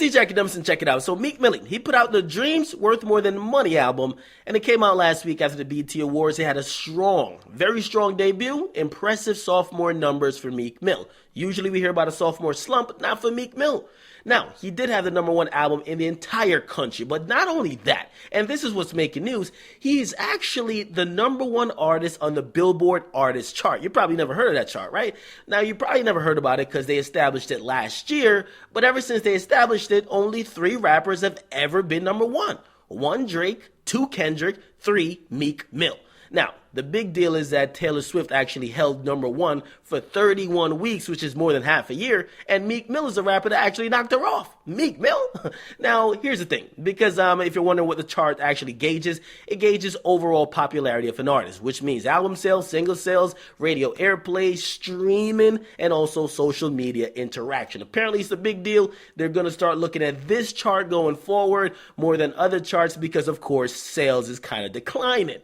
DJ Akademiks and check it out. So Meek Mill, he put out the Dreams Worth More Than Money album, and it came out last week after the BET Awards. It had a strong, very strong debut, impressive sophomore numbers for Meek Mill. Usually we hear about a sophomore slump, but not for Meek Mill. Now, he did have the #1 album in the entire country, but not only that, and this is what's making news, he is actually the #1 artist on the Billboard Artist chart. You probably never heard of that chart, right? Now, you probably never heard about it because they established it last year, but ever since they established it, only 3 rappers have ever been #1. 1 Drake, 2 Kendrick, 3 Meek Mill. Now, the big deal is that Taylor Swift actually held #1 for 31 weeks, which is more than half a year, and Meek Mill is a rapper that actually knocked her off. Meek Mill? Now, here's the thing, because if you're wondering what the chart actually gauges, it gauges overall popularity of an artist, which means album sales, single sales, radio airplay, streaming, and also social media interaction. Apparently, it's a big deal. They're going to start looking at this chart going forward more than other charts because, of course, sales is kind of declining.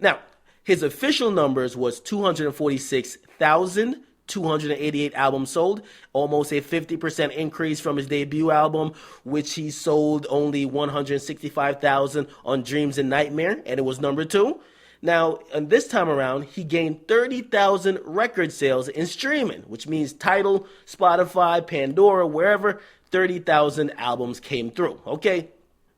Now, his official numbers was 246,288 albums sold, almost a 50% increase from his debut album, which he sold only 165,000 on Dreams and Nightmare, and it was #2. Now, and this time around, he gained 30,000 record sales in streaming, which means Tidal, Spotify, Pandora, wherever, 30,000 albums came through, okay?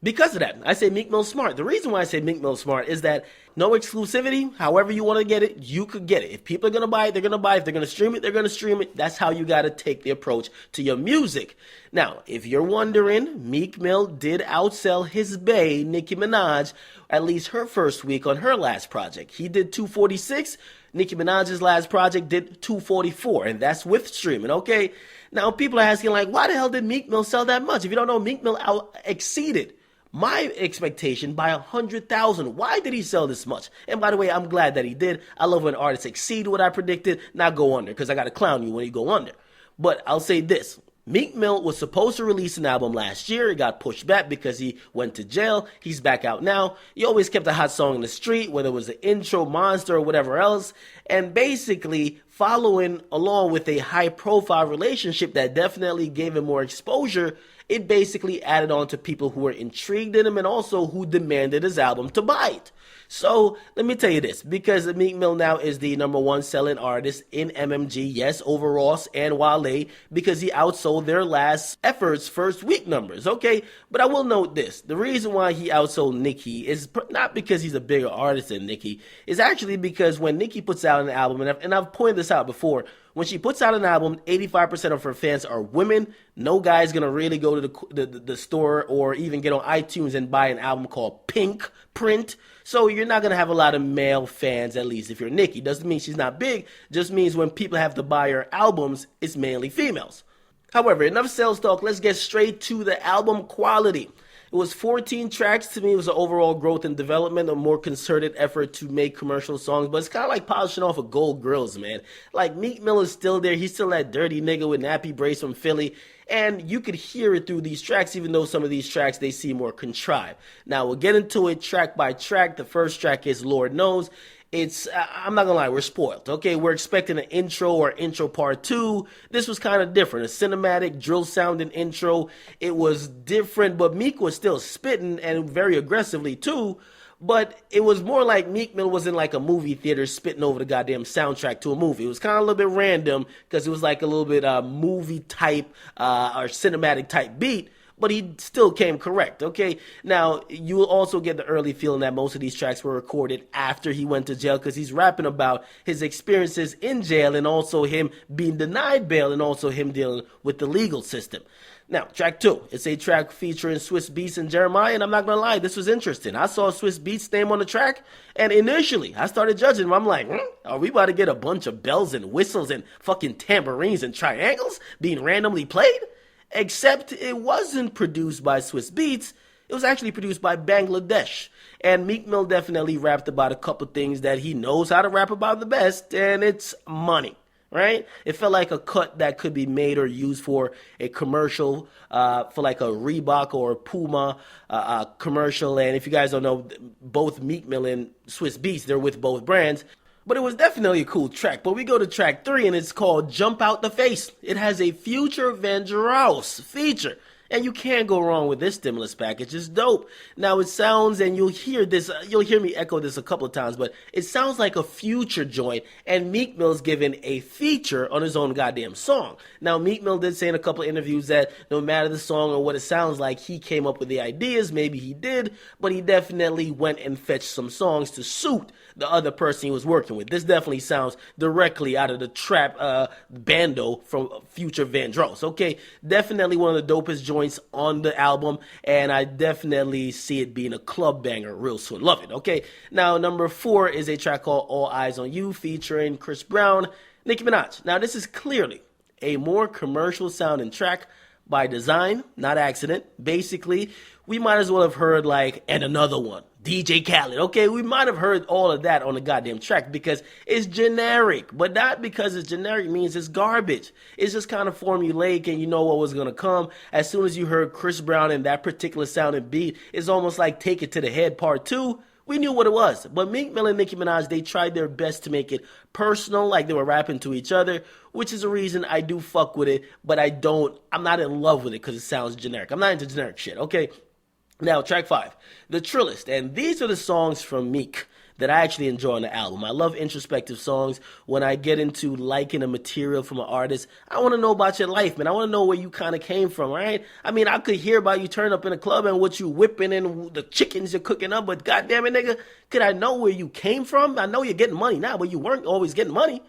Because of that, I say Meek Mill's smart. The reason why I say Meek Mill's smart is that no exclusivity. However you want to get it, you could get it. If people are going to buy it, they're going to buy it. If they're going to stream it, they're going to stream it. That's how you got to take the approach to your music. Now, if you're wondering, Meek Mill did outsell his bae, Nicki Minaj, at least her first week on her last project. He did 246. Nicki Minaj's last project did 244, and that's with streaming, okay? Now, people are asking, like, why the hell did Meek Mill sell that much? If you don't know, Meek Mill exceeded my expectation by 100,000. Why did he sell this much? And by the way, I'm glad that he did. I love when artists exceed what I predicted, not go under, because I got to clown you when you go under. But I'll say this. Meek Mill was supposed to release an album last year. It got pushed back because he went to jail. He's back out now. He always kept a hot song in the street, whether it was an intro, monster, or whatever else. And basically, following along with a high-profile relationship that definitely gave him more exposure, it basically added on to people who were intrigued in him and also who demanded his album to buy it. So let me tell you this, because Meek Mill now is the #1 selling artist in MMG, yes, over Ross and Wale, because he outsold their last efforts first week numbers, okay? But I will note this, the reason why he outsold Nicki is not because he's a bigger artist than Nicki, it's actually because when Nicki puts out an album, and I've pointed this out before, when she puts out an album, 85% of her fans are women. No guy's going to really go to the store or even get on iTunes and buy an album called Pink Print. So you're not going to have a lot of male fans, at least if you're Nicki. Doesn't mean she's not big. Just means when people have to buy her albums, it's mainly females. However, enough sales talk. Let's get straight to the album quality. It was 14 tracks. To me, it was an overall growth and development, a more concerted effort to make commercial songs. But it's kind of like polishing off of gold grills, man. Like, Meek Mill is still there. He's still that dirty nigga with nappy braids from Philly. And you could hear it through these tracks, even though some of these tracks, they seem more contrived. Now, we'll get into it track by track. The first track is Lord Knows. I'm not gonna lie, we're spoiled, okay? We're expecting an intro or intro part 2. This was kind of different, a cinematic drill sounding intro. It was different, but Meek was still spitting and very aggressively too. But it was more like Meek Mill was in like a movie theater spitting over the goddamn soundtrack to a movie. It was kind of a little bit random because it was like a little bit movie type or cinematic type beat. But he still came correct, okay? Now, you will also get the early feeling that most of these tracks were recorded after he went to jail because he's rapping about his experiences in jail and also him being denied bail and also him dealing with the legal system. Now, track 2, it's a track featuring Swiss Beats and Jeremiah, and I'm not going to lie, this was interesting. I saw Swiss Beats' name on the track, and initially, I started judging him. I'm like, are we about to get a bunch of bells and whistles and fucking tambourines and triangles being randomly played? Except it wasn't produced by Swiss Beats. It was actually produced by Bangladesh. And Meek Mill definitely rapped about a couple things that he knows how to rap about the best, and it's money, right? It felt like a cut that could be made or used for a commercial, for like a Reebok or a Puma commercial. And if you guys don't know, both Meek Mill and Swiss Beats, they're with both brands. But it was definitely a cool track. But we go to track 3, and it's called Jump Out the Face. It has a Future Vandross feature. And you can't go wrong with this stimulus package. It's dope. Now it sounds, and you'll hear this, you'll hear me echo this a couple of times, but it sounds like a Future joint, and Meek Mill's given a feature on his own goddamn song. Now Meek Mill did say in a couple of interviews that no matter the song or what it sounds like, he came up with the ideas. Maybe he did, but he definitely went and fetched some songs to suit the other person he was working with. This definitely sounds directly out of the trap bando from Future Vandross. Okay, definitely one of the dopest joints on the album, and I definitely see it being a club banger real soon. Love it. Okay, now number 4 is a track called All Eyes on You featuring Chris Brown, Nicki Minaj. Now this is clearly a more commercial sounding track by design, not accident. Basically, we might as well have heard like, and another one, DJ Khaled. Okay, we might have heard all of that on the goddamn track because it's generic, but not because it's generic means it's garbage. It's just kind of formulaic and you know what was going to come. As soon as you heard Chris Brown and that particular sounding beat, it's almost like Take It to the Head Part 2. We knew what it was. But Meek Mill and Nicki Minaj, they tried their best to make it personal, like they were rapping to each other, which is a reason I do fuck with it, but I'm not in love with it because it sounds generic. I'm not into generic shit, okay? Now, track 5, The Trillist. And these are the songs from Meek that I actually enjoy on the album. I love introspective songs. When I get into liking a material from an artist, I want to know about your life, man. I want to know where you kind of came from, right? I mean, I could hear about you turning up in a club and what you whipping and the chickens you're cooking up, but goddamn it, nigga, could I know where you came from? I know you're getting money now, but you weren't always getting money.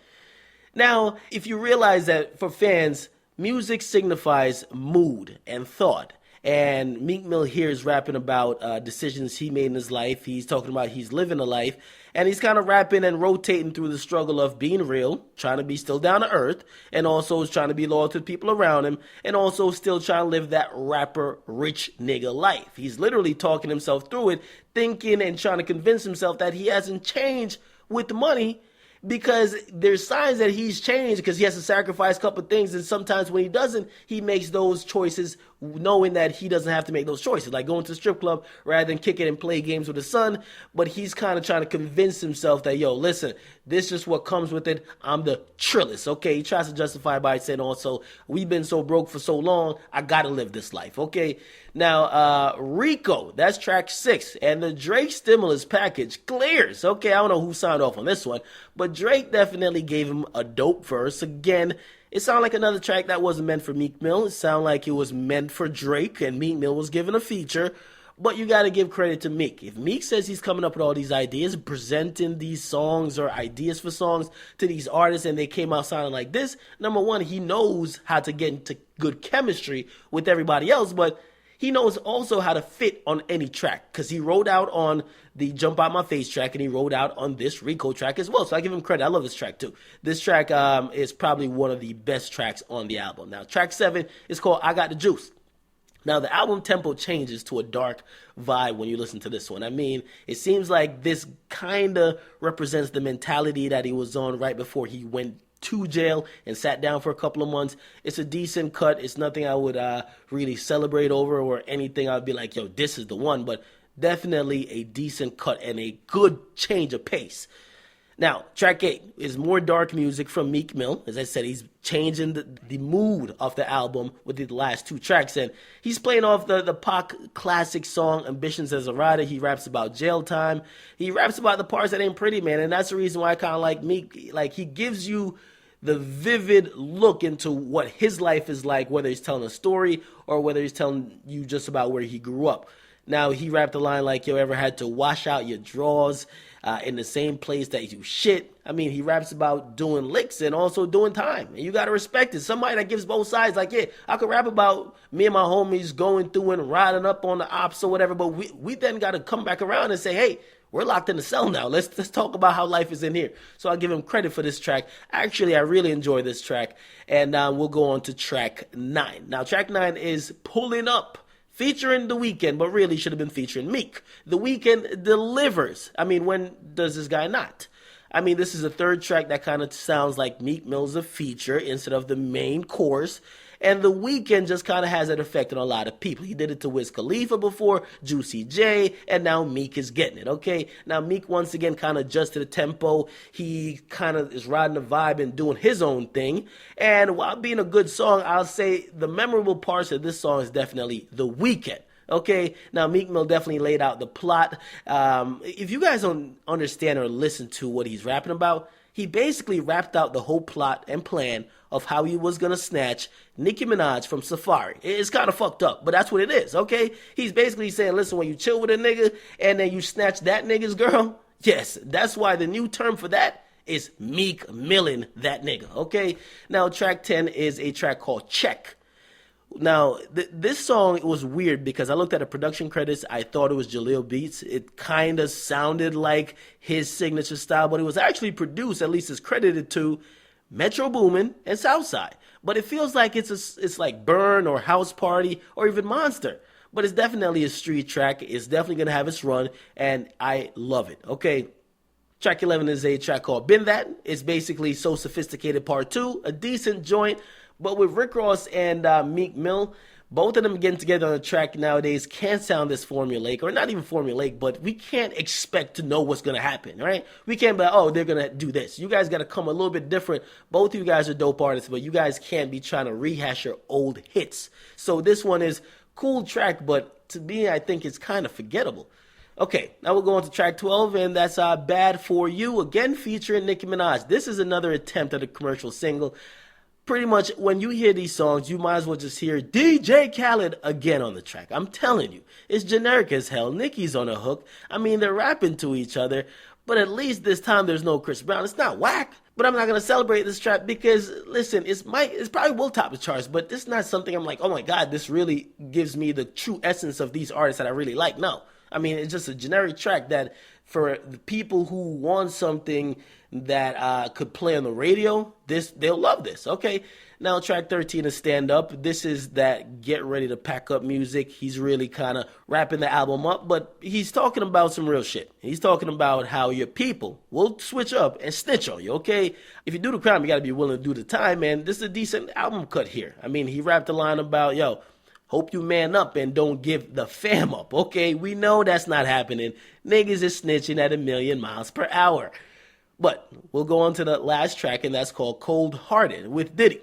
Now, if you realize that for fans, music signifies mood and thought. And Meek Mill here is rapping about decisions he made in his life. He's talking about he's living a life. And he's kind of rapping and rotating through the struggle of being real, trying to be still down to earth, and also is trying to be loyal to the people around him, and also still trying to live that rapper rich nigga life. He's literally talking himself through it, thinking and trying to convince himself that he hasn't changed with money, because there's signs that he's changed because he has to sacrifice a couple of things, and sometimes when he doesn't, he makes those choices knowing that he doesn't have to make those choices, like going to the strip club rather than kick it and play games with his son. But he's kind of trying to convince himself that, yo, listen, this is what comes with it. I'm the trillist, okay? He tries to justify it by saying also, we've been so broke for so long, I gotta live this life, okay? Now, Rico, that's track 6, and the Drake stimulus package clears. Okay, I don't know who signed off on this one, but Drake definitely gave him a dope verse. Again, it sounded like another track that wasn't meant for Meek Mill. It sounded like it was meant for Drake, and Meek Mill was given a feature. But you got to give credit to Meek. If Meek says he's coming up with all these ideas, presenting these songs or ideas for songs to these artists, and they came out sounding like this, number one, he knows how to get into good chemistry with everybody else, but he knows also how to fit on any track, because he wrote out on the Jump Out My Face track, and he wrote out on this Rico track as well. So I give him credit. I love this track too. This track is probably one of the best tracks on the album. Now, track 7 is called I Got the Juice. Now, the album tempo changes to a dark vibe when you listen to this one. I mean, it seems like this kind of represents the mentality that he was on right before he went to jail and sat down for a couple of months. It's a decent cut. It's nothing I would really celebrate over or anything I'd be like, yo, this is the one. But definitely a decent cut and a good change of pace. Now, track 8 is more dark music from Meek Mill. As I said, he's changing the mood of the album with the last 2 tracks. And he's playing off the Pac classic song, Ambitions as a Rider. He raps about jail time. He raps about the parts that ain't pretty, man. And that's the reason why I kind of like Meek. Like, he gives you the vivid look into what his life is like, whether he's telling a story or whether he's telling you just about where he grew up. Now, he rapped a line like, yo, ever had to wash out your drawers in the same place that you shit? I mean, he raps about doing licks and also doing time. And you got to respect it. Somebody that gives both sides, like, yeah, I could rap about me and my homies going through and riding up on the ops or whatever, but we then got to come back around and say, hey, we're locked in the cell now. Let's talk about how life is in here. So I'll give him credit for this track. Actually, I really enjoy this track. And we'll go on to track 9. Now, track 9 is Pulling Up, featuring The Weeknd, but really should have been featuring Meek. The Weeknd delivers. I mean, when does this guy not? I mean, this is the third track that kind of sounds like Meek Mill's a feature instead of the main course. And The Weeknd just kind of has that effect on a lot of people. He did it to Wiz Khalifa before, Juicy J, and now Meek is getting it, okay? Now Meek once again kind of adjusted the tempo. He kind of is riding the vibe and doing his own thing. And while being a good song, I'll say the memorable parts of this song is definitely The Weeknd. Okay, now Meek Mill definitely laid out the plot. If you guys don't understand or listen to what he's rapping about, he basically rapped out the whole plot and plan of how he was going to snatch Nicki Minaj from Safari. It's kind of fucked up, but that's what it is, okay? He's basically saying, listen, when you chill with a nigga and then you snatch that nigga's girl, yes, that's why the new term for that is Meek Millin' that nigga, okay? Now, track 10 is a track called Check. Now, this song was weird because I looked at the production credits. I thought it was Jaleel Beats. It kind of sounded like his signature style, but it was actually produced, at least it's credited to, Metro Boomin and Southside. But it feels like it's like Burn or House Party or even Monster. But it's definitely a street track. It's definitely going to have its run, and I love it. Okay, track 11 is a track called Been That. It's basically So Sophisticated Part 2, a decent joint. But with Rick Ross and Meek Mill, both of them getting together on a track nowadays can't sound this formulaic, or not even formulaic, but we can't expect to know what's going to happen, right? We can't be like, oh, they're going to do this. You guys got to come a little bit different. Both of you guys are dope artists, but you guys can't be trying to rehash your old hits. So this one is cool track, but to me, I think it's kind of forgettable. Okay, now we'll go on to track 12, and that's Bad For You, again featuring Nicki Minaj. This is another attempt at a commercial single. Pretty much when you hear these songs, you might as well just hear DJ Khaled again on the track. I'm telling you, it's generic as hell. Nicki's on a hook. I mean, they're rapping to each other, but at least this time there's no Chris Brown. It's not whack, but I'm not going to celebrate this track because, listen, it's probably will top the charts, but this is not something I'm like, oh my God, this really gives me the true essence of these artists that I really like. No. I mean, it's just a generic track that for the people who want something that could play on the radio, they'll love this. Okay, now track 13 is Stand Up. This is that get ready to pack up music. He's really kind of wrapping the album up, but he's talking about some real shit. He's talking about how your people will switch up and snitch on you, okay? If you do the crime, you got to be willing to do the time, and this is a decent album cut here. I mean, he rapped a line about, yo, hope you man up and don't give the fam up, okay? We know that's not happening. Niggas is snitching at 1,000,000 miles per hour. But we'll go on to the last track, and that's called Cold Hearted with Diddy.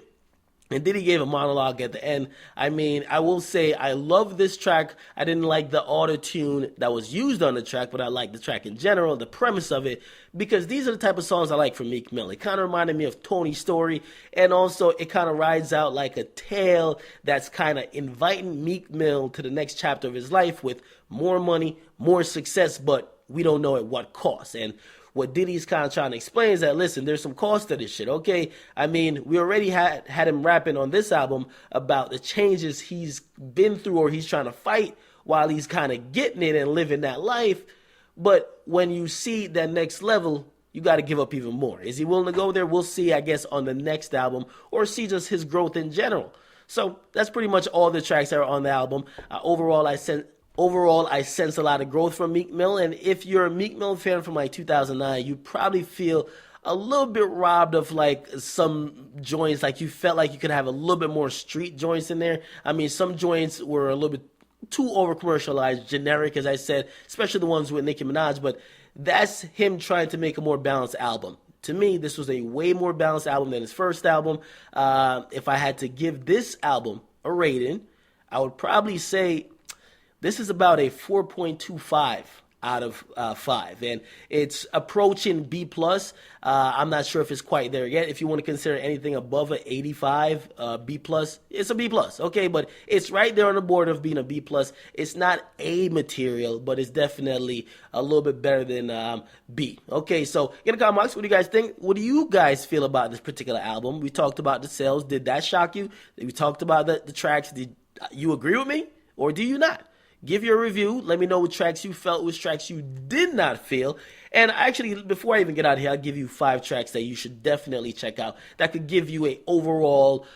And Diddy gave a monologue at the end. I mean, I will say I love this track. I didn't like the auto-tune that was used on the track, but I like the track in general, the premise of it, because these are the type of songs I like from Meek Mill. It kind of reminded me of Tony's Story, and also it kind of rides out like a tale that's kind of inviting Meek Mill to the next chapter of his life with more money, more success, but we don't know at what cost. And what Diddy's kind of trying to explain is that, listen, there's some cost to this shit, okay? I mean, we already had him rapping on this album about the changes he's been through or he's trying to fight while he's kind of getting it and living that life. But when you see that next level, you got to give up even more. Is he willing to go there? We'll see, I guess, on the next album, or see just his growth in general. So that's pretty much all the tracks that are on the album. Overall, I sense a lot of growth from Meek Mill, and if you're a Meek Mill fan from like 2009, you probably feel a little bit robbed of like some joints, like you felt like you could have a little bit more street joints in there. I mean, some joints were a little bit too over-commercialized, generic, as I said, especially the ones with Nicki Minaj, but that's him trying to make a more balanced album. To me, this was a way more balanced album than his first album. If I had to give this album a rating, I would probably say this is about a 4.25 out of 5, and it's approaching B+. I'm not sure if it's quite there yet. If you want to consider anything above an 85, B+, it's a B+, okay? But it's right there on the board of being a B+. It's not A material, but it's definitely a little bit better than B. Okay, so in the comments, what do you guys think? What do you guys feel about this particular album? We talked about the sales. Did that shock you? We talked about the tracks. Did you agree with me, or do you not? Give your review. Let me know what tracks you felt, which tracks you did not feel. And actually, before I even get out of here, I'll give you 5 tracks that you should definitely check out that could give you an overall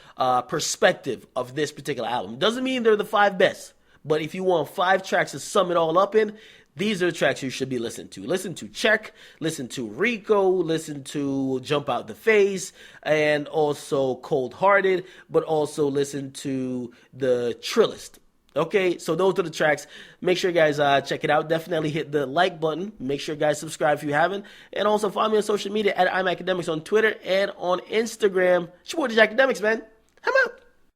perspective of this particular album. Doesn't mean they're the 5 best, but if you want 5 tracks to sum it all up in, These are the tracks you should be listening to. Listen to Check, listen to Rico, listen to Jump Out the Face, and also Cold Hearted, but also listen to the Trillist. Okay, so those are the tracks. Make sure you guys check it out. Definitely hit the like button. Make sure you guys subscribe if you haven't. And also follow me on social media at I'm Akademiks on Twitter and on Instagram. It's your boy, the Akademiks, man. I'm out.